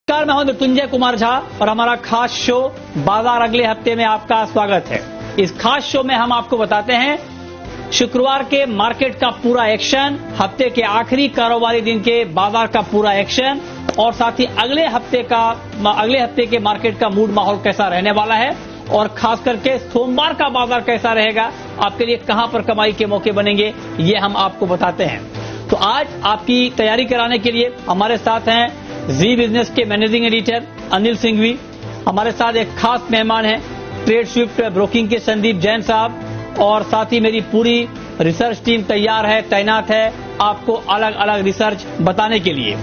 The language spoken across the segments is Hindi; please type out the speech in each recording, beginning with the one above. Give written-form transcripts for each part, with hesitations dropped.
नमस्कार, मैं हूं मृत्युंजय कुमार झा और हमारा खास शो बाजार अगले हफ्ते में आपका स्वागत है। इस खास शो में हम आपको बताते हैं शुक्रवार के मार्केट का पूरा एक्शन, हफ्ते के आखिरी कारोबारी दिन के बाजार का पूरा एक्शन और साथ ही अगले हफ्ते के मार्केट का मूड माहौल कैसा रहने वाला है और खास करके सोमवार का बाजार कैसा रहेगा, आपके लिए कहां पर कमाई के मौके बनेंगे, ये हम आपको बताते हैं। तो आज आपकी तैयारी कराने के लिए हमारे साथ हैं जी बिजनेस के मैनेजिंग एडिटर अनिल सिंघवी। हमारे साथ एक खास मेहमान है ट्रेड स्विफ्ट ब्रोकिंग के संदीप जैन साहब और साथ ही मेरी पूरी रिसर्च टीम तैयार है, तैनात है आपको अलग अलग रिसर्च बताने के लिए।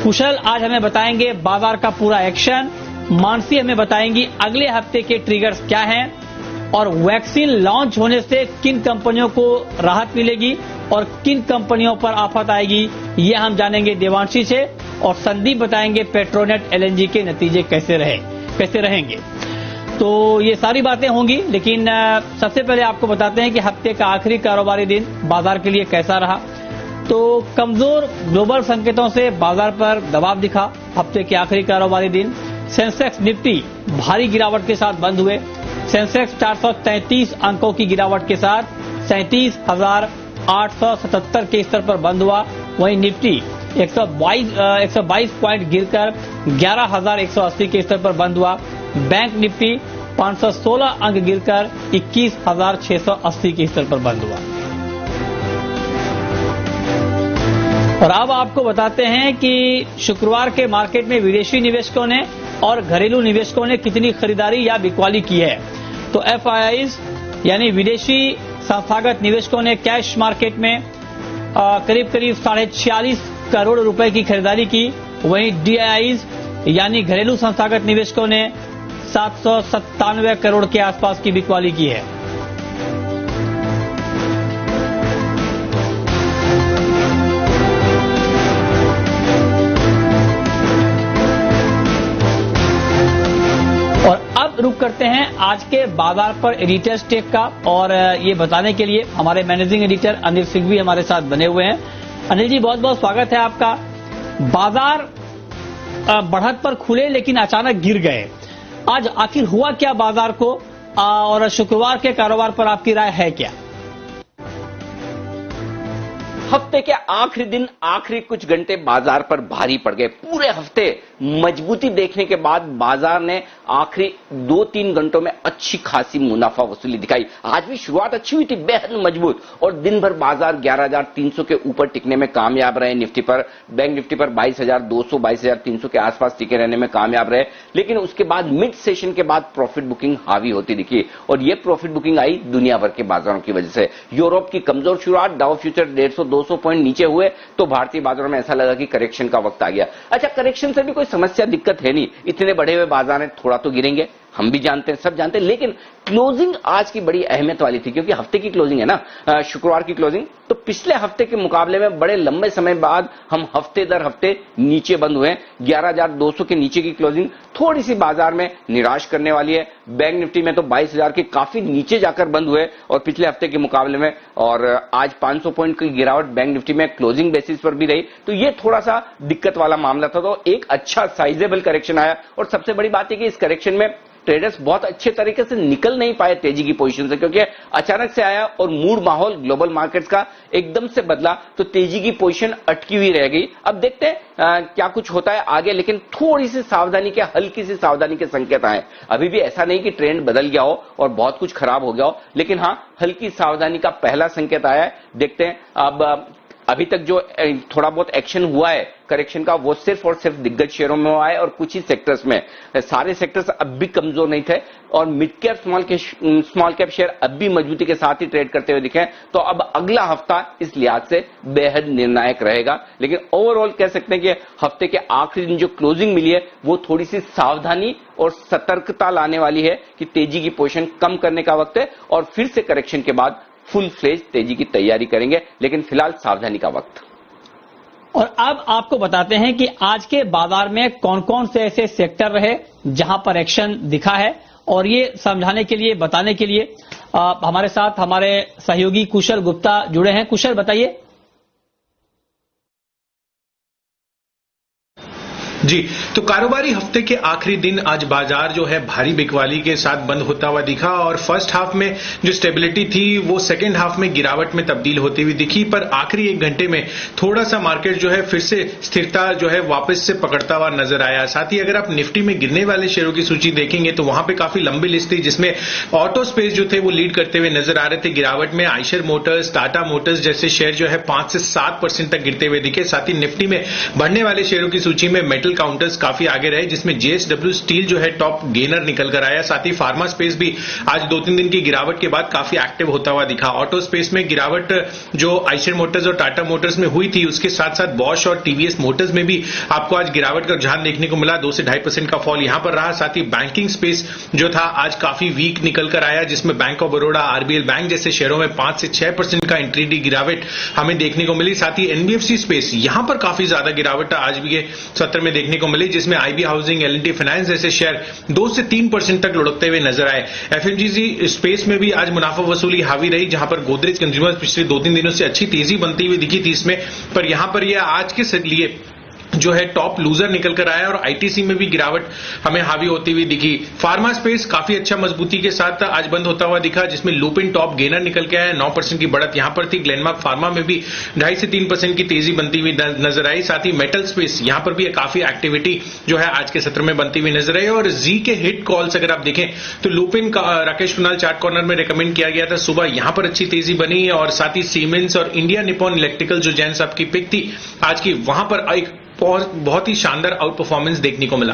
कुशल आज हमें बताएंगे बाजार का पूरा एक्शन, मानसी हमें बताएंगी अगले हफ्ते के ट्रिगर्स क्या हैं और वैक्सीन लॉन्च होने से किन कंपनियों को राहत मिलेगी और किन कंपनियों पर आफत आएगी, ये हम जानेंगे देवांशी से। और संदीप बताएंगे पेट्रोनेट एलएनजी के नतीजे कैसे रहेंगे। तो ये सारी बातें होंगी, लेकिन सबसे पहले आपको बताते हैं कि हफ्ते का आखिरी कारोबारी दिन बाजार के लिए कैसा रहा। तो कमजोर ग्लोबल संकेतों से बाजार पर दबाव दिखा। हफ्ते के आखिरी कारोबारी दिन सेंसेक्स निफ्टी भारी गिरावट के साथ बंद हुए। सेंसेक्स 433 अंकों की गिरावट के साथ 37,877 के स्तर पर बंद हुआ। वहीं निफ्टी 122 पॉइंट गिरकर 11,180 के स्तर पर बंद हुआ। बैंक निफ्टी 516 अंक गिरकर 21,680 के स्तर पर बंद हुआ। और अब आपको बताते हैं कि शुक्रवार के मार्केट में विदेशी निवेशकों ने और घरेलू निवेशकों ने कितनी खरीदारी या बिकवाली की है। तो एफआईआईज यानी विदेशी संस्थागत निवेशकों ने कैश मार्केट में करीब 46.5 करोड़ रुपए की खरीदारी की। वहीं डीआईआईज यानी घरेलू संस्थागत निवेशकों ने 797 करोड़ के आसपास की बिकवाली की है। और अब रुक करते हैं आज के बाजार पर एडिटर्स टेक का, और ये बताने के लिए हमारे मैनेजिंग एडिटर अनिल सिंघवी हमारे साथ बने हुए हैं। अनिल जी, बहुत बहुत स्वागत है आपका। बाजार बढ़त पर खुले लेकिन अचानक गिर गए, आज आखिर हुआ क्या बाजार को और शुक्रवार के कारोबार पर आपकी राय है क्या? हफ्ते के आखिरी दिन, आखिरी कुछ घंटे बाजार पर भारी पड़ गए। पूरे हफ्ते मजबूती देखने के बाद बाजार ने आखिरी 2-3 घंटों में अच्छी खासी मुनाफा वसूली दिखाई। आज भी शुरुआत अच्छी हुई थी, बेहद मजबूत, और दिन भर बाजार 11,300 के ऊपर टिकने में कामयाब रहे। निफ्टी पर, बैंक निफ्टी पर 22,200, 22,300 के आसपास टिके रहने में कामयाब रहे। लेकिन उसके बाद मिड सेशन के बाद प्रॉफिट बुकिंग हावी होती दिखी, और यह प्रॉफिट बुकिंग आई दुनिया भर के बाजारों की वजह से। यूरोप की कमजोर शुरुआत, डाउ फ्यूचर 150-200 पॉइंट नीचे हुए, तो भारतीय बाजारों में ऐसा लगा कि करेक्शन का वक्त आ गया। अच्छा, करेक्शन से भी कोई समस्या दिक्कत है नहीं, इतने बढ़े हुए बाजार हैं, थोड़ा तो गिरेंगे, हम भी जानते हैं, सब जानते हैं। लेकिन क्लोजिंग आज की बड़ी अहमियत वाली थी, क्योंकि हफ्ते की क्लोजिंग है ना, शुक्रवार की क्लोजिंग। तो पिछले हफ्ते के मुकाबले में बड़े लंबे समय बाद हम हफ्ते दर हफ्ते नीचे बंद हुए। 11,200 के नीचे की क्लोजिंग थोड़ी सी बाजार में निराश करने वाली है। बैंक निफ्टी में तो 22,000 के काफी नीचे जाकर बंद हुए और पिछले हफ्ते के मुकाबले में, और आज 500 पॉइंट की गिरावट बैंक निफ्टी में क्लोजिंग बेसिस पर भी रही। तो ये थोड़ा सा दिक्कत वाला मामला था। तो एक अच्छा साइजेबल करेक्शन आया, और सबसे बड़ी बात है कि इस करेक्शन में ट्रेडर्स बहुत अच्छे तरीके से निकल नहीं पाए तेजी की पोजीशन से, क्योंकि अचानक से आया और मूड माहौल ग्लोबल मार्केट्स का एकदम से बदला, तो तेजी की पोजीशन अटकी हुई रह गई। अब देखते हैं क्या कुछ होता है आगे, लेकिन थोड़ी सी सावधानी के, हल्की सी सावधानी के संकेत आए। अभी भी ऐसा नहीं कि ट्रेंड बदल गया हो और बहुत कुछ खराब हो गया हो, लेकिन हाँ, हल्की सावधानी का पहला संकेत आया है। देखते हैं अब अभी तक जो थोड़ा बहुत एक्शन हुआ है करेक्शन का, वो सिर्फ और सिर्फ दिग्गज शेयरों में हुआ है और कुछ ही सेक्टर्स में। सारे सेक्टर्स अब भी कमजोर नहीं थे, और mid cap small cap share अब भी मजबूती के साथ ही ट्रेड करते हुए दिखे। तो अब अगला हफ्ता इस लिहाज से बेहद निर्णायक रहेगा। लेकिन ओवरऑल कह सकते हैं कि हफ्ते के आखिरी दिन जो क्लोजिंग मिली है, वो थोड़ी सी सावधानी और सतर्कता लाने वाली है कि तेजी की पोजीशन कम करने का वक्त है, और फिर से करेक्शन के बाद फुल फ्लेज तेजी की तैयारी करेंगे। लेकिन फिलहाल सावधानी का वक्त। और अब आपको बताते हैं कि आज के बाजार में कौन कौन से ऐसे सेक्टर रहे जहां पर एक्शन दिखा है, और ये समझाने के लिए, बताने के लिए हमारे साथ हमारे सहयोगी कुशल गुप्ता जुड़े हैं। कुशल, बताइए। जी, तो कारोबारी हफ्ते के आखिरी दिन आज बाजार जो है भारी बिकवाली के साथ बंद होता हुआ दिखा और फर्स्ट हाफ में जो स्टेबिलिटी थी वो सेकेंड हाफ में गिरावट में तब्दील होती हुई दिखी, पर आखिरी एक घंटे में थोड़ा सा मार्केट जो है फिर से स्थिरता जो है वापस से पकड़ता हुआ नजर आया। साथ ही अगर आप निफ्टी में गिरने वाले शेयरों की सूची देखेंगे तो वहां पे काफी लंबी लिस्ट थी, जिसमें ऑटो स्पेस जो थे वो लीड करते हुए नजर आ रहे थे। गिरावट में आयशर मोटर्स, टाटा मोटर्स जैसे शेयर जो है 5 से 7% तक गिरते हुए दिखे। साथ ही निफ्टी में बढ़ने वाले शेयरों की सूची में मेटल काउंटर्स काफी आगे रहे, जिसमें जेएसडब्ल्यू स्टील जो है टॉप गेनर निकल कर आया। साथ ही फार्मा स्पेस भी आज 2-3 दिन की गिरावट के बाद काफी एक्टिव होता हुआ दिखा। ऑटो स्पेस में गिरावट जो आयशर मोटर्स और टाटा मोटर्स में हुई थी, उसके साथ साथ बॉश और टीवीएस मोटर्स में भी आपको आज गिरावट का रुझान देखने को मिला। 2 से 2.5% का फॉल यहां पर रहा। साथ ही बैंकिंग स्पेस जो था आज काफी वीक निकल कर आया, जिसमें bank of Baroda, RBL bank जैसे शेयरों में 5 से 6% का इंट्रीडी गिरावट हमें देखने को मिली। साथ ही एनबीएफसी स्पेस यहां पर काफी ज्यादा गिरावट आज भी ये सत्र में देखने को मिली, जिसमें आईबी हाउसिंग, एल&टी फाइनेंस जैसे शेयर 2 से 3% तक लुढ़कते हुए नजर आए। एफएमजीजी स्पेस में भी आज मुनाफा वसूली हावी रही, जहां पर गोदरेज कंज्यूमर पिछले 2-3 दिनों से अच्छी तेजी बनती हुई दिखी थी इसमें, पर यहां पर यह आज के लिए जो है टॉप लूजर निकल कर आया और आईटीसी में भी गिरावट हमें हावी होती हुई दिखी। फार्मा स्पेस काफी अच्छा मजबूती के साथ आज बंद होता हुआ दिखा, जिसमें लुपिन टॉप गेनर निकल के आया। 9% की बढ़त यहां पर थी। ग्लेनमार्क फार्मा में भी 2.5 से 3% की तेजी बनती हुई नजर आई। साथ ही मेटल स्पेस यहां पर भी काफी एक्टिविटी जो है आज के सत्र में बनती हुई नजर आई। और जी के हिट कॉल्स अगर आप देखें तो लुपिन का राकेश कुणाल चार्ट कॉर्नर में रिकमेंड किया गया था, सुबह यहां पर अच्छी तेजी बनी। और साथ ही सीमेंस और इंडिया निपॉन इलेक्ट्रिकल जो जैन साहब की पिक थी आज की, वहां पर एक बहुत ही शानदार आउट परफॉर्मेंस देखने को मिला।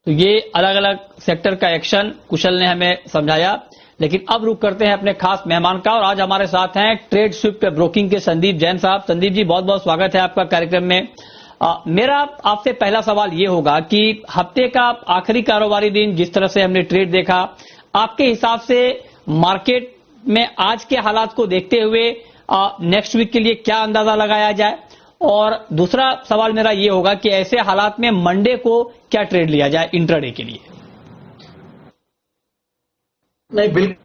तो ये अलग अलग सेक्टर का एक्शन कुशल ने हमें समझाया, लेकिन अब रुक करते हैं अपने खास मेहमान का। और आज हमारे साथ हैं ट्रेड स्विफ्ट ब्रोकिंग के संदीप जैन साहब। संदीप जी, बहुत बहुत स्वागत है आपका कार्यक्रम में। मेरा आपसे पहला सवाल ये होगा कि हफ्ते का आखिरी कारोबारी दिन जिस तरह से हमने ट्रेड देखा, आपके हिसाब से मार्केट में आज के हालात को देखते हुए नेक्स्ट वीक के लिए क्या अंदाजा लगाया जाए? और दूसरा सवाल मेरा ये होगा कि ऐसे हालात में मंडे को क्या ट्रेड लिया जाए इंट्राडे के लिए? नहीं, बिल्कुल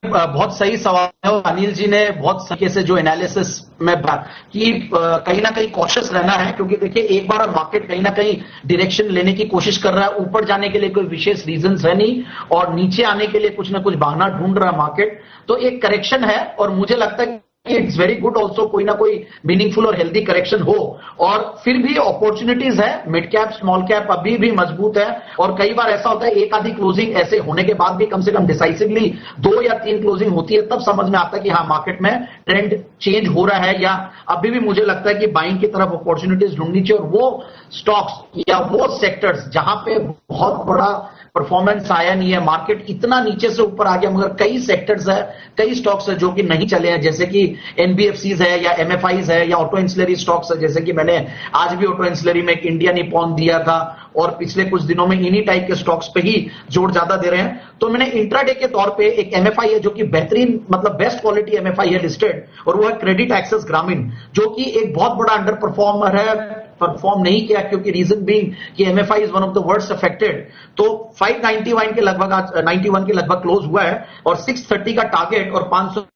बहुत सही सवाल है और अनिल जी ने बहुत तरीके से जो एनालिसिस में बात कि कहीं ना कहीं कॉशियस रहना है, क्योंकि देखिए एक बार मार्केट कहीं ना कहीं डायरेक्शन लेने की कोशिश कर रहा है। ऊपर जाने के लिए कोई विशेष रीजंस है नहीं और नीचे आने के लिए कुछ ना कुछ बहाना ढूंढ रहा है मार्केट। तो एक करेक्शन है और मुझे लगता है इट्स वेरी गुड ऑल्सो कोई ना कोई मीनिंगफुल और हेल्दी करेक्शन हो। और फिर भी अपॉर्चुनिटीज है, मिड कैप स्मॉल कैप अभी भी मजबूत है। और कई बार ऐसा होता है एक आधी क्लोजिंग ऐसे होने के बाद भी कम से कम डिसाइसिवली 2 या 3 क्लोजिंग होती है, तब समझ में आता है कि हाँ मार्केट में ट्रेंड चेंज हो रहा है। या अभी भी मुझे लगता है कि बाइंग की तरफ अपॉर्चुनिटीज ढूंढनी चाहिए और वो स्टॉक्स या वो सेक्टर्स जहां पे बहुत बड़ा परफॉर्मेंस आया नहीं है, मार्केट इतना नीचे से ऊपर आ गया, मगर कई सेक्टर्स है, कई स्टॉक्स है जो कि नहीं चले हैं, जैसे कि एनबीएफसीज है या एमएफआईज है या ऑटो इंसुलरी स्टॉक्स है, जैसे कि मैंने आज भी ऑटो इंसुलरी में एक इंडिया निपॉन दिया था और पिछले कुछ दिनों में इन्हीं टाइप के स्टॉक्स पे ही जोर ज्यादा दे रहे हैं। तो मैंने इंट्राडे के तौर पे एक एमएफआई है जो कि बेहतरीन मतलब बेस्ट क्वालिटी एमएफआई है लिस्टेड, और वो है क्रेडिट एक्सेस ग्रामीण, जो कि एक बहुत बड़ा अंडर परफॉर्मर है, परफॉर्म नहीं किया क्योंकि रीजन बीइंग कि MFI is one of the worst affected. तो 591 के लगभग आज 91 के लगभग क्लोज हुआ है और 630 का टारगेट और 500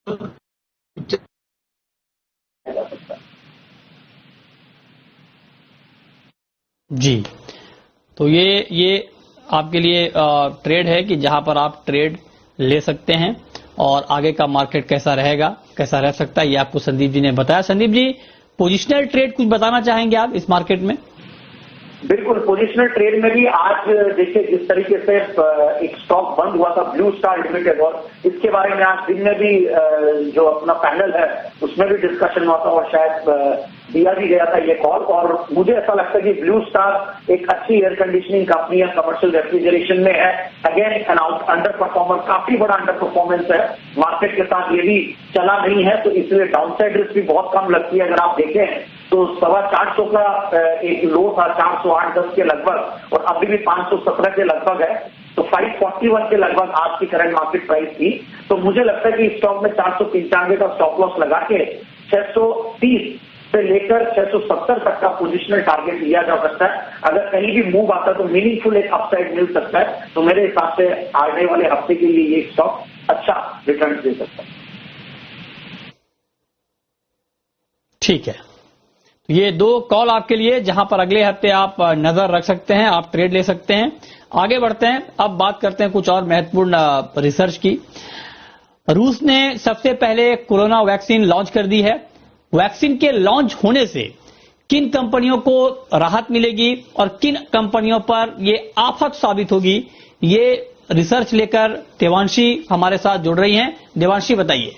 जी। तो ये आपके लिए ट्रेड है कि जहां पर आप ट्रेड ले सकते हैं और आगे का मार्केट कैसा रहेगा, कैसा रह सकता है, ये आपको संदीप जी ने बताया। संदीप जी, पोजिशनल ट्रेड कुछ बताना चाहेंगे आप इस मार्केट में? बिल्कुल, पोजिशनल ट्रेड में भी आज देखिए जिस तरीके से एक स्टॉक बंद हुआ था ब्लू स्टार लिमिटेड, और इसके बारे में आज दिन में भी जो अपना पैनल है उसमें भी डिस्कशन हुआ था और शायद दिया भी गया था ये कॉल। और मुझे ऐसा लगता है कि ब्लू स्टार एक अच्छी एयर कंडीशनिंग कंपनी है, कमर्शियल रेफ्रिजरेशन में है, अगेन एन अंडर परफॉर्मर, काफी बड़ा अंडर परफॉर्मेंस है मार्केट के साथ, ये भी चला नहीं है, तो इसलिए डाउनसाइड रिस्क भी बहुत कम लगती है। अगर आप देखें तो 450 का एक लो था 408-10 के लगभग और अभी भी 517 के लगभग है, तो 541 के लगभग आज की करंट मार्केट प्राइस थी। तो मुझे लगता है कि स्टॉक में 495 का स्टॉप लॉस लगा के 630 से लेकर 670 तक का पोजिशनल टारगेट लिया जा सकता है। अगर कहीं भी मूव आता है तो मीनिंगफुल एक अपसाइड मिल सकता है, तो मेरे हिसाब से आने वाले हफ्ते के लिए ये स्टॉक अच्छा रिटर्न दे सकता है। ठीक है, ये 2 कॉल आपके लिए जहां पर अगले हफ्ते आप नजर रख सकते हैं, आप ट्रेड ले सकते हैं। आगे बढ़ते हैं, अब बात करते हैं कुछ और महत्वपूर्ण रिसर्च की। रूस ने सबसे पहले कोरोना वैक्सीन लॉन्च कर दी है। वैक्सीन के लॉन्च होने से किन कंपनियों को राहत मिलेगी और किन कंपनियों पर ये आफत साबित होगी, ये रिसर्च लेकर देवांशी हमारे साथ जुड़ रही हैं। देवांशी, बताइए।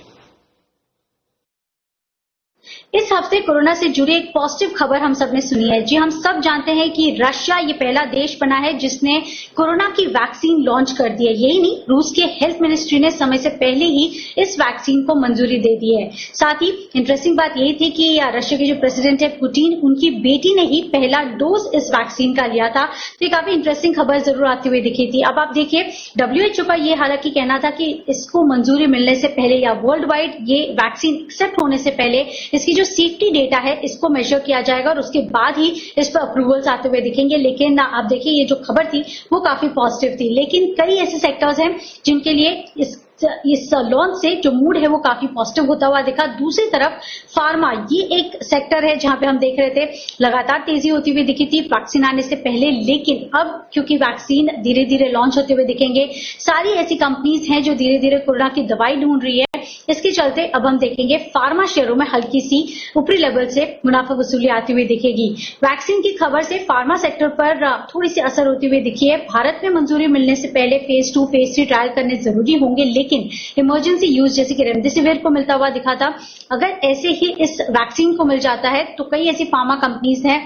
इस हफ्ते कोरोना से जुड़ी एक पॉजिटिव खबर हम सबने सुनी है। जी, हम सब जानते हैं कि रशिया ये पहला देश बना है जिसने कोरोना की वैक्सीन लॉन्च कर दी है। यही नहीं, रूस के हेल्थ मिनिस्ट्री ने समय से पहले ही इस वैक्सीन को मंजूरी दे दी है। साथ ही इंटरेस्टिंग बात यही थी कि रशिया के जो प्रेसिडेंट है पुतिन, उनकी बेटी ने ही पहला डोज इस वैक्सीन का लिया था। तो ये काफी इंटरेस्टिंग खबर जरूर आती हुई दिखी थी। अब आप देखिए, WHO का ये हालांकि कहना था कि इसको मंजूरी मिलने से पहले या वर्ल्ड वाइड ये वैक्सीन एक्सेप्ट होने से पहले इसकी जो सेफ्टी डेटा है इसको मेजर किया जाएगा और उसके बाद ही इस पर अप्रूवल्स आते हुए दिखेंगे। लेकिन आप देखिए, ये जो खबर थी वो काफी पॉजिटिव थी, लेकिन कई ऐसे सेक्टर्स हैं जिनके लिए इस लॉन्च से जो मूड है वो काफी पॉजिटिव होता हुआ दिखा। दूसरी तरफ फार्मा, ये एक सेक्टर है जहां पे हम देख रहे थे लगातार तेजी होती हुई दिखी थी वैक्सीन आने से पहले, लेकिन अब क्योंकि वैक्सीन धीरे धीरे लॉन्च होते हुए दिखेंगे, सारी ऐसी कंपनीज हैं जो धीरे धीरे कोरोना की दवाई ढूंढ रही है। इसके चलते अब हम देखेंगे फार्मा शेयरों में हल्की सी ऊपरी लेवल से मुनाफा वसूली आती हुई दिखेगी। वैक्सीन की खबर से फार्मा सेक्टर पर थोड़ी सी असर होती हुई दिखी है। भारत में मंजूरी मिलने से पहले फेज 2, फेज 3 ट्रायल करने जरूरी होंगे, लेकिन इमरजेंसी यूज जैसे कि रेमडेसिविर को मिलता हुआ दिखा था। अगर ऐसे ही इस वैक्सीन को मिल जाता है तो कई ऐसी फार्मा कंपनीज हैं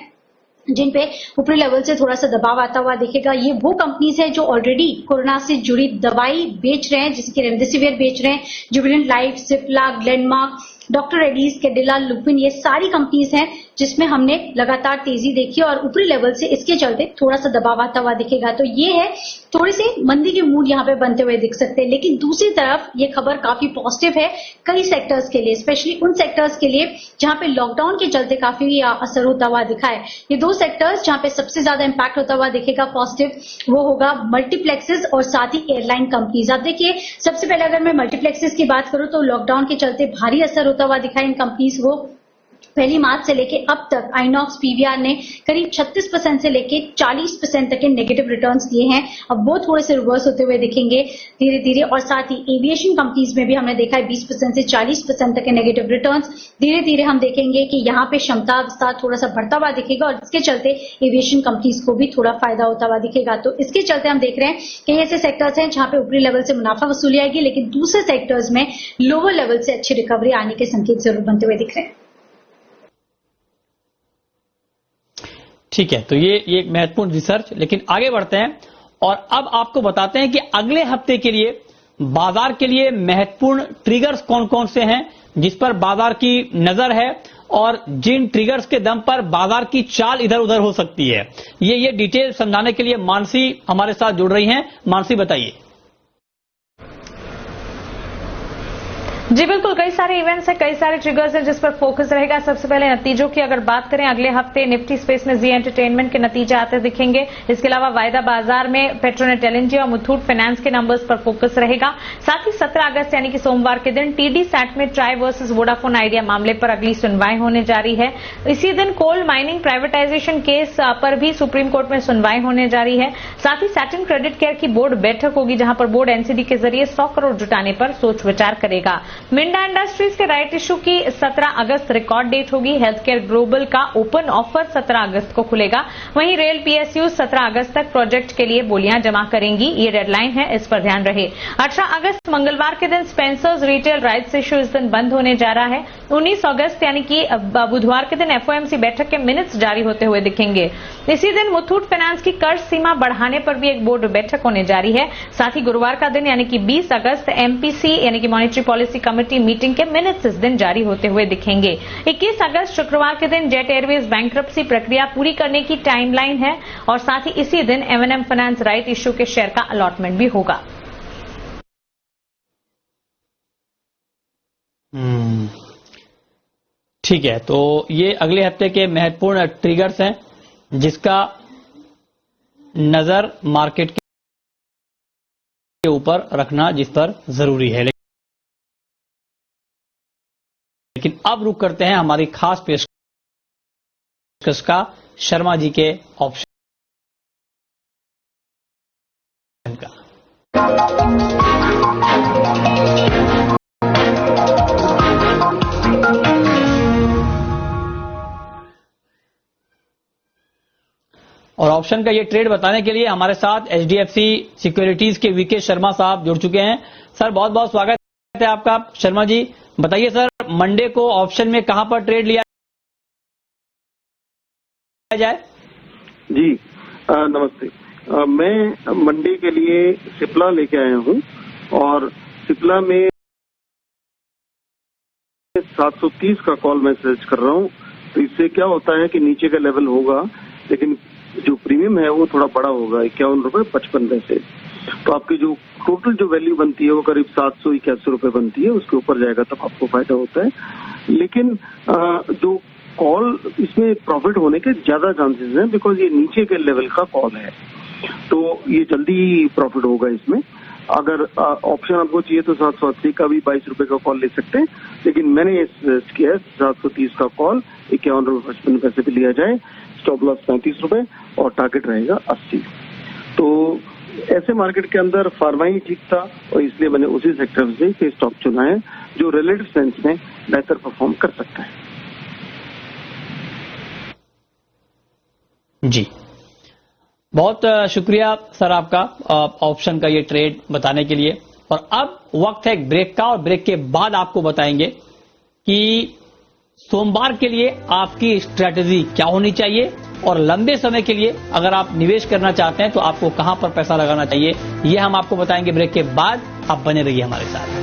जिन पे ऊपरी लेवल से थोड़ा सा दबाव आता हुआ दिखेगा। ये वो कंपनीज है जो ऑलरेडी कोरोना से जुड़ी दवाई बेच रहे हैं, जैसे कि रेमडेसिविर बेच रहे हैं, Jubilant life, Cipla, Glenmark, doctor Reddy's, Cadila, Lupin, ये सारी कंपनीज हैं जिसमें हमने लगातार तेजी देखी और ऊपरी लेवल से इसके चलते थोड़ा सा दबाव आता हुआ दिखेगा। तो ये है, थोड़ी सी मंदी के मूड यहाँ पे बनते हुए दिख सकते हैं। लेकिन दूसरी तरफ ये खबर काफी पॉजिटिव है कई सेक्टर्स के लिए, स्पेशली उन सेक्टर्स के लिए जहां पे लॉकडाउन के चलते काफी असर होता हुआ दिखा है। ये 2 सेक्टर्स जहां पे सबसे ज्यादा इंपैक्ट होता हुआ दिखेगा पॉजिटिव, वो होगा मल्टीप्लेक्सेस और साथ ही एयरलाइन कंपनीज। आप देखिए, सबसे पहले अगर मैं मल्टीप्लेक्सेस की बात करूं तो लॉकडाउन के चलते भारी असर होता हुआ दिखा इन कंपनीज को। पहली मार्च से लेके अब तक आइनॉक्स, पीवीआर ने करीब 36% से लेके 40% तक के नेगेटिव रिटर्न्स दिए हैं। अब वो थोड़े से रिवर्स होते हुए दिखेंगे धीरे धीरे। और साथ ही एविएशन कंपनीज में भी हमने देखा है 20% से 40% तक के नेगेटिव रिटर्न्स। धीरे धीरे हम देखेंगे कि यहाँ पे क्षमता विस्तार थोड़ा सा बढ़ता हुआ दिखेगा और इसके चलते एविएशन कंपनीज को भी थोड़ा फायदा होता हुआ दिखेगा। तो इसके चलते हम देख रहे हैं कई ऐसे सेक्टर्स हैं जहां पे ऊपरी लेवल से मुनाफा वसूली आएगी, लेकिन दूसरे सेक्टर्स में लोअर लेवल से अच्छी रिकवरी आने के संकेत जरूर बनते हुए दिख रहे हैं। ठीक है, तो ये एक महत्वपूर्ण रिसर्च। लेकिन आगे बढ़ते हैं और अब आपको बताते हैं कि अगले हफ्ते के लिए बाजार के लिए महत्वपूर्ण ट्रिगर्स कौन कौन से हैं जिस पर बाजार की नजर है और जिन ट्रिगर्स के दम पर बाजार की चाल इधर उधर हो सकती है। ये डिटेल समझाने के लिए मानसी हमारे साथ जुड़ रही हैं। मानसी, बताइए। जी बिल्कुल, कई सारे इवेंट्स हैं, कई सारे ट्रिगर्स हैं जिस पर फोकस रहेगा। सबसे पहले नतीजों की अगर बात करें, अगले हफ्ते निफ्टी स्पेस में जी एंटरटेनमेंट के नतीजे आते दिखेंगे। इसके अलावा वायदा बाजार में पेट्रोनेट एलएनजी और मुथूट फाइनेंस के नंबर्स पर फोकस रहेगा। साथ ही 17 अगस्त यानी कि सोमवार के दिन टीडी सैट में ट्राई वर्सेस वोडाफोन आइडिया मामले पर अगली सुनवाई होने जा रही है। इसी दिन कोल माइनिंग प्राइवेटाइजेशन केस पर भी सुप्रीम कोर्ट में सुनवाई होने जा रही है। साथ ही सैटिन क्रेडिट केयर की बोर्ड बैठक होगी जहां पर बोर्ड एनसीडी के जरिए 100 करोड़ जुटाने पर सोच विचार करेगा। मिंडा इंडस्ट्रीज के राइट इश्यू की 17 अगस्त रिकॉर्ड डेट होगी। हेल्थ केयर ग्लोबल का ओपन ऑफर 17 अगस्त को खुलेगा। वहीं रेल पीएसयू 17 अगस्त तक प्रोजेक्ट के लिए बोलियां जमा करेंगी, ये डेडलाइन है, इस पर ध्यान रहे। 18 अगस्त मंगलवार के दिन स्पेंसर्स रिटेल राइट्स इश्यू इस दिन बंद होने जा रहा है। 19 अगस्त यानी कि बुधवार के दिन एफओएमसी बैठक के मिनट्स जारी होते हुए दिखेंगे। इसी दिन मुथूट फाइनेंस की कर्ज सीमा बढ़ाने पर भी एक बोर्ड बैठक होने जा रही है। साथ ही गुरुवार का दिन यानी कि 20 अगस्त एमपीसी यानी कि मॉनेटरी पॉलिसी कमेटी मीटिंग के मिनट्स इस दिन जारी होते हुए दिखेंगे। 21 अगस्त शुक्रवार के दिन जेट एयरवेज बैंक्रप्सी प्रक्रिया पूरी करने की टाइमलाइन है और साथ ही इसी दिन एमएनएम फाइनेंस राइट इश्यू के शेयर का अलॉटमेंट भी होगा। ठीक है, तो ये अगले हफ्ते के महत्वपूर्ण ट्रिगर्स हैं जिसका नजर मार्केट के ऊपर रखना जिस पर जरूरी है। लेकिन अब रुक करते हैं हमारी खास पेश का शर्मा जी के ऑप्शन का। और ऑप्शन का ये ट्रेड बताने के लिए हमारे साथ एचडीएफसी सिक्योरिटीज के वीके शर्मा साहब जुड़ चुके हैं। सर बहुत बहुत स्वागत है आपका। शर्मा जी बताइए सर, मंडे को ऑप्शन में कहां पर ट्रेड लिया जाए? जी नमस्ते। मैं मंडे के लिए सिप्ला लेके आया हूं और सिप्ला में 730 का कॉल मैं सर्च कर रहा हूं। तो इससे क्या होता है कि नीचे का लेवल होगा, लेकिन जो प्रीमियम है वो थोड़ा बड़ा होगा, 51.55 रुपए। तो आपकी जो टोटल जो वैल्यू बनती है वो करीब 781 रुपए बनती है। उसके ऊपर जाएगा तब आपको फायदा होता है। लेकिन जो कॉल इसमें प्रॉफिट होने के ज्यादा चांसेस हैं, बिकॉज ये नीचे के लेवल का कॉल है, तो ये जल्दी प्रॉफिट होगा इसमें। अगर ऑप्शन आपको चाहिए तो 780 का भी 22 रुपए का कॉल ले सकते हैं, लेकिन मैंने किया है 730 का कॉल 51.55 रुपए पे लिया जाए। स्टॉप लॉस 35 रुपए और टारगेट रहेगा 80। तो ऐसे मार्केट के अंदर फार्मा ही ठीक था और इसलिए मैंने उसी सेक्टर से स्टॉक चुना है जो रिलेटिव सेंस में बेहतर परफॉर्म कर सकता है। जी बहुत शुक्रिया सर आपका ऑप्शन का ये ट्रेड बताने के लिए। और अब वक्त है एक ब्रेक का, और ब्रेक के बाद आपको बताएंगे कि सोमवार के लिए आपकी स्ट्रेटजी क्या होनी चाहिए और लंबे समय के लिए अगर आप निवेश करना चाहते हैं तो आपको कहां पर पैसा लगाना चाहिए, ये हम आपको बताएंगे ब्रेक के बाद। आप बने रहिए हमारे साथ।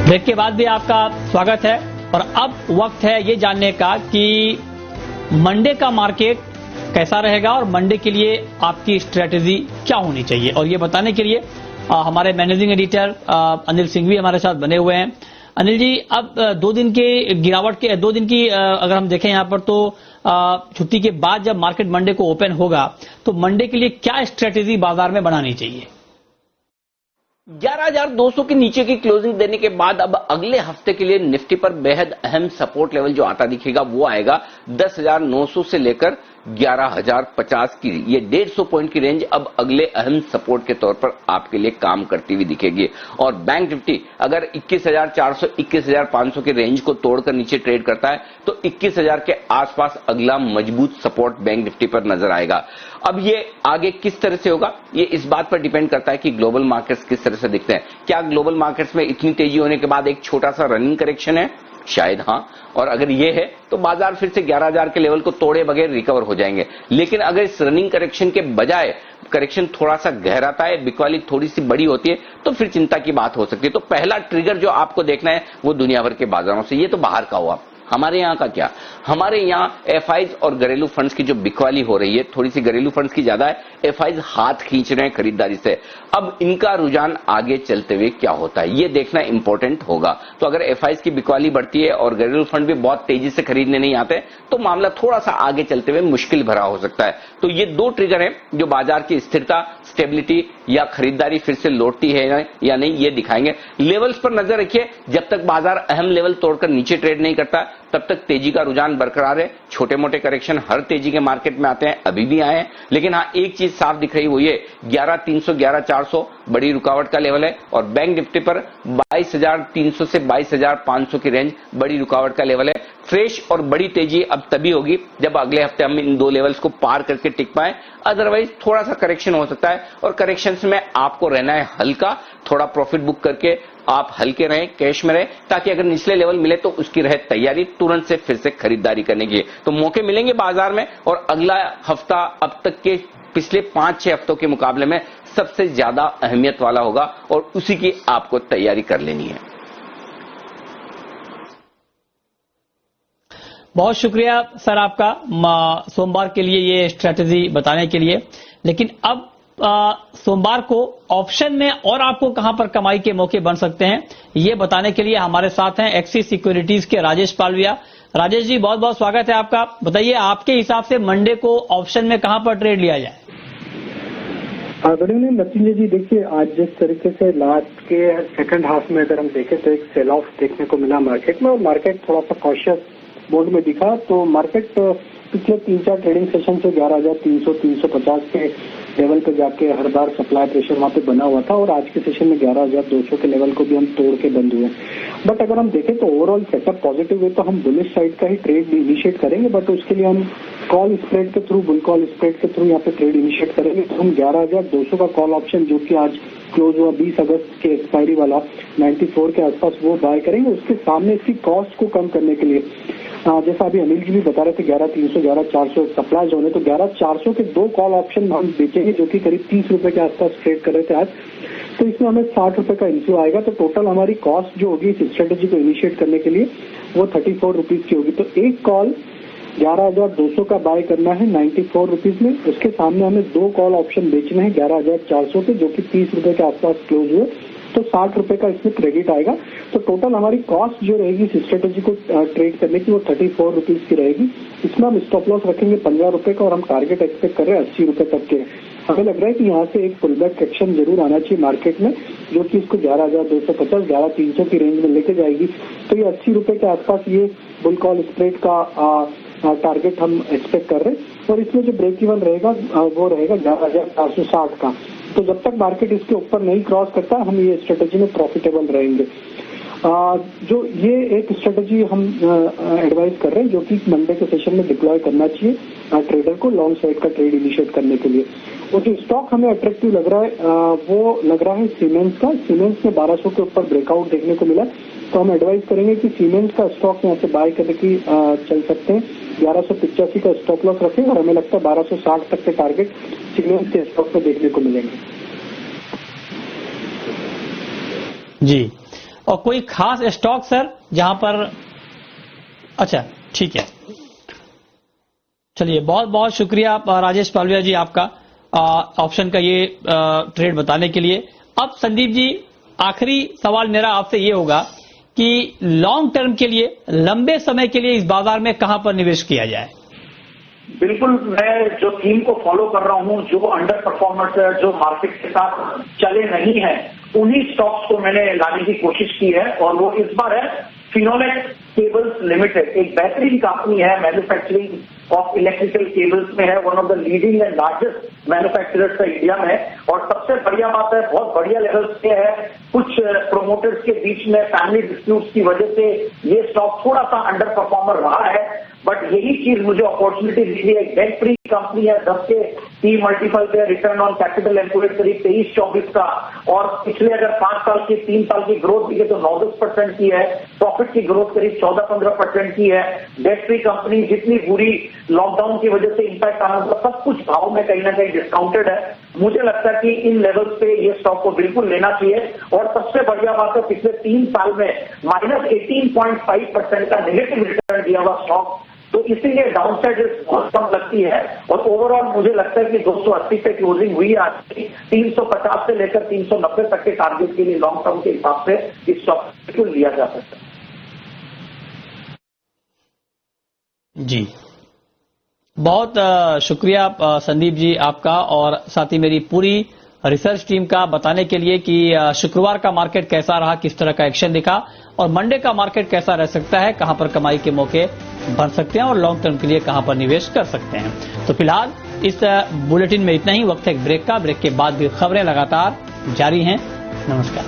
ब्रेक के बाद भी आपका स्वागत है। और अब वक्त है ये जानने का कि मंडे का मार्केट कैसा रहेगा और मंडे के लिए आपकी स्ट्रेटजी क्या होनी चाहिए, और ये बताने के लिए हमारे मैनेजिंग एडिटर अनिल सिंह भी हमारे साथ बने हुए हैं। अनिल जी, अब 2 दिन के गिरावट के 2 दिन की अगर हम देखें यहां पर, तो छुट्टी के बाद जब मार्केट मंडे को ओपन होगा तो मंडे के लिए क्या स्ट्रेटजी बाजार में बनानी चाहिए? 11,200 के नीचे की क्लोजिंग देने के बाद अब अगले हफ्ते के लिए निफ्टी पर बेहद अहम सपोर्ट लेवल जो आता दिखेगा वो आएगा 10,900 से लेकर 11,050 की। ये 150 पॉइंट की रेंज अब अगले अहम सपोर्ट के तौर पर आपके लिए काम करती हुई दिखेगी। और बैंक निफ्टी अगर 21,400 21,500 के रेंज को तोड़कर नीचे ट्रेड करता है तो 21,000 के आसपास अगला मजबूत सपोर्ट बैंक निफ्टी पर नजर आएगा। अब ये आगे किस तरह से होगा, ये इस बात पर डिपेंड करता है कि ग्लोबल मार्केट्स किस तरह से दिखते हैं। क्या ग्लोबल मार्केट्स में इतनी तेजी होने के बाद एक छोटा सा रनिंग करेक्शन है? शायद हाँ, और अगर ये है तो बाजार फिर से 11,000 के लेवल को तोड़े बगैर रिकवर हो जाएंगे। लेकिन अगर इस रनिंग करेक्शन के बजाय करेक्शन थोड़ा सा गहराता है, बिकवाली थोड़ी सी बड़ी होती है, तो फिर चिंता की बात हो सकती है। तो पहला ट्रिगर जो आपको देखना है वो दुनिया भर के बाजारों से, ये तो बाहर का हुआ। हमारे यहां का क्या, हमारे यहां एफआईज और घरेलू फंड्स की जो बिकवाली हो रही है, थोड़ी सी घरेलू फंड्स की ज्यादा है, एफआईज हाथ खींच रहे हैं खरीदारी से। अब इनका रुझान आगे चलते हुए क्या होता है ये देखना इंपॉर्टेंट होगा। तो अगर एफआईज की बिकवाली बढ़ती है और घरेलू फंड भी बहुत तेजी से खरीदने नहीं आते तो मामला थोड़ा सा आगे चलते हुए मुश्किल भरा हो सकता है। तो ये 2 ट्रिगर हैं जो बाजार की स्थिरता, स्टेबिलिटी या खरीदारी फिर से लौटती है या नहीं, ये दिखाएंगे। लेवल्स पर नजर रखिए, जब तक बाजार अहम लेवल तोड़कर नीचे ट्रेड नहीं करता तब तक तेजी का रुझान बरकरार है। छोटे मोटे करेक्शन हर तेजी के मार्केट में आते हैं, अभी भी आए हैं, लेकिन हाँ एक चीज साफ दिख रही वो ये 11,300 11,400 बड़ी रुकावट का लेवल है और बैंक निफ्टी पर 22,300 से 22,500 की रेंज बड़ी रुकावट का लेवल है। फ्रेश और बड़ी तेजी अब तभी होगी जब अगले हफ्ते हम इन 2 लेवल्स को पार करके टिक पाए, अदरवाइज थोड़ा सा करेक्शन हो सकता है। और करेक्शंस में आपको रहना है हल्का, थोड़ा प्रॉफिट बुक करके आप हल्के रहें, कैश में रहें, ताकि अगर निचले लेवल मिले तो उसकी रहे तैयारी तुरंत से फिर से खरीदारी करने की। तो मौके मिलेंगे बाजार में और अगला हफ्ता अब तक के पिछले 5-6 हफ्तों के मुकाबले में सबसे ज्यादा अहमियत वाला होगा और उसी की आपको तैयारी कर लेनी है। बहुत शुक्रिया सर आपका सोमवार के लिए ये स्ट्रेटजी बताने के लिए। लेकिन अब सोमवार को ऑप्शन में और आपको कहां पर कमाई के मौके बन सकते हैं ये बताने के लिए हमारे साथ हैं एक्सिस सिक्योरिटीज के राजेश पालविया। राजेश जी बहुत बहुत स्वागत है आपका। बताइए आपके हिसाब से मंडे को ऑप्शन में कहां पर ट्रेड लिया जाए? गुड इवनिंग नतीजे जी। देखिए आज जिस तरीके से लास्ट के सेकंड हाफ में अगर हम देखें तो एक सेल ऑफ देखने को मिला मार्केट में, और मार्केट थोड़ा सा कॉशियस मोड में दिखा। तो मार्केट पिछले 3-4 ट्रेडिंग सेशन से 11,300-350 के लेवल पे जाके हर बार सप्लाई प्रेशर वहां पे बना हुआ था, और आज के सेशन में 11,200 के लेवल को भी हम तोड़ के बंद हुए। बट अगर हम देखें तो ओवरऑल सेटअप पॉजिटिव है, तो हम बुलिश साइड का ही ट्रेड इनिशिएट करेंगे। बट उसके लिए हम कॉल स्प्रेड के थ्रू, बुल कॉल स्प्रेड के थ्रू यहाँ पे ट्रेड इनिशिएट करेंगे। तो हम 11,200 का कॉल ऑप्शन जो कि आज क्लोज हुआ 20 अगस्त के एक्सपायरी वाला 94 के आसपास, वो बाय करेंगे। उसके सामने इसकी कॉस्ट को कम करने के लिए जैसा अभी अनिल जी भी बता रहे थे 11,300 11,400 सप्लाई जोन है, तो 11,400 के 2 कॉल ऑप्शन हम बेचेंगे जो कि करीब 30 रुपए के आसपास ट्रेड कर रहे थे आज। तो इसमें हमें 60 रुपए का इनफ्लो आएगा। तो टोटल हमारी कॉस्ट जो होगी इस स्ट्रेटेजी को इनिशिएट करने के लिए वो 34 रुपीज की होगी। तो एक कॉल 11,200 का बाय करना है 94 रुपीज में। उसके सामने हमें 2 कॉल ऑप्शन बेचने हैं 11,400 के, जो कि 30 रुपए के आसपास क्लोज हुए। तो 60 रुपए का इसमें क्रेडिट आएगा। तो टोटल हमारी कॉस्ट जो रहेगी इस स्ट्रेटेजी को ट्रेड करने की वो 34 रुपीज की रहेगी। इसमें हम स्टॉप लॉस रखेंगे 15 रुपए का, और हम टारगेट एक्सपेक्ट कर रहे हैं 80 रुपए तक के। हमें लग रहा है कि यहाँ से एक पुल बैक एक्शन जरूर आना चाहिए मार्केट में, जो कि इसको 11,250 11,300 की रेंज में लेके जाएगी। तो ये 80 रुपए के आसपास ये बुल कॉल स्प्रेड का टारगेट हम एक्सपेक्ट कर रहे हैं। और इसमें जो ब्रेक इवन रहेगा वो रहेगा 11,460 का। तो जब तक मार्केट इसके ऊपर नहीं क्रॉस करता हम ये स्ट्रेटेजी में प्रॉफिटेबल रहेंगे। जो ये एक स्ट्रेटेजी हम एडवाइस कर रहे हैं, जो कि मंडे के सेशन में डिप्लॉय करना चाहिए ट्रेडर को लॉन्ग साइड का ट्रेड इनिशिएट करने के लिए। और जो स्टॉक हमें अट्रैक्टिव लग रहा है वो लग रहा है सीमेंस का। सीमेंस में 1200 के ऊपर ब्रेकआउट देखने को मिला, तो हम एडवाइस करेंगे कि सीमेंस का स्टॉक यहाँ से बाय करने की चल सकते हैं। 1185 का स्टॉप लॉस रखेंगे, और हमें लगता है 1260 तक के टारगेट सीमेंस के स्टॉक में देखने को मिलेंगे। जी, और कोई खास स्टॉक सर जहां पर? अच्छा ठीक है, चलिए बहुत बहुत शुक्रिया राजेश पालविया जी आपका ऑप्शन का ये ट्रेड बताने के लिए। अब संदीप जी आखिरी सवाल मेरा आपसे ये होगा कि लॉन्ग टर्म के लिए, लंबे समय के लिए इस बाजार में कहां पर निवेश किया जाए? बिल्कुल, मैं जो थीम को फॉलो कर रहा हूं, जो अंडर परफॉर्मर्स है, जो मार्केट के साथ चले नहीं है, उन्हीं स्टॉक्स को मैंने लाने की कोशिश की है। और वो इस बार है फिनोलेक्स केबल्स लिमिटेड। एक बेहतरीन कंपनी है, मैन्युफैक्चरिंग ऑफ इलेक्ट्रिकल केबल्स में है, one of the leading and largest manufacturers है इंडिया में। और सबसे बढ़िया बात है, बहुत बढ़िया लेवल्स पे है। कुछ प्रोमोटर्स के बीच में फैमिली डिस्प्यूट्स की वजह से ये स्टॉक थोड़ा सा अंडर परफॉर्मर रहा है, बट यही चीज मुझे अपॉर्चुनिटी दी है। एक डेट फ्री कंपनी है, 10 के 3 मल्टीपल पे, रिटर्न ऑन कैपिटल एम्प्लॉयड करीब 23-24 का, और पिछले अगर 5 साल की 3 साल की ग्रोथ दिखे तो 9-10% की है। प्रॉफिट की ग्रोथ करीब 14-15% की है। डेट फ्री कंपनी, जितनी बुरी लॉकडाउन की वजह से इंपैक्ट आना था, सब कुछ भाव में कहीं ना कहीं डिस्काउंटेड है। मुझे लगता है कि इन लेवल्स पे ये स्टॉक को बिल्कुल लेना चाहिए। और सबसे बढ़िया बात है, पिछले 3 साल में -18.5% का नेगेटिव रिटर्न दिया हुआ स्टॉक, तो इसीलिए डाउनसाइड बहुत कम लगती है। और ओवरऑल मुझे लगता है कि 280 पे क्लोजिंग हुई आज की, 350 से लेकर 390 तक के टारगेट के लिए लॉन्ग टर्म के हिसाब से इस स्टॉक बिल्कुल लिया जा सकता है। जी, बहुत शुक्रिया संदीप जी आपका, और साथ ही मेरी पूरी रिसर्च टीम का बताने के लिए कि शुक्रवार का मार्केट कैसा रहा, किस तरह का एक्शन दिखा, और मंडे का मार्केट कैसा रह सकता है, कहां पर कमाई के मौके बढ़ सकते हैं और लॉन्ग टर्म के लिए कहां पर निवेश कर सकते हैं। तो फिलहाल इस बुलेटिन में इतना ही। वक्त है ब्रेक का। ब्रेक के बाद भी खबरें लगातार जारी हैं। नमस्कार।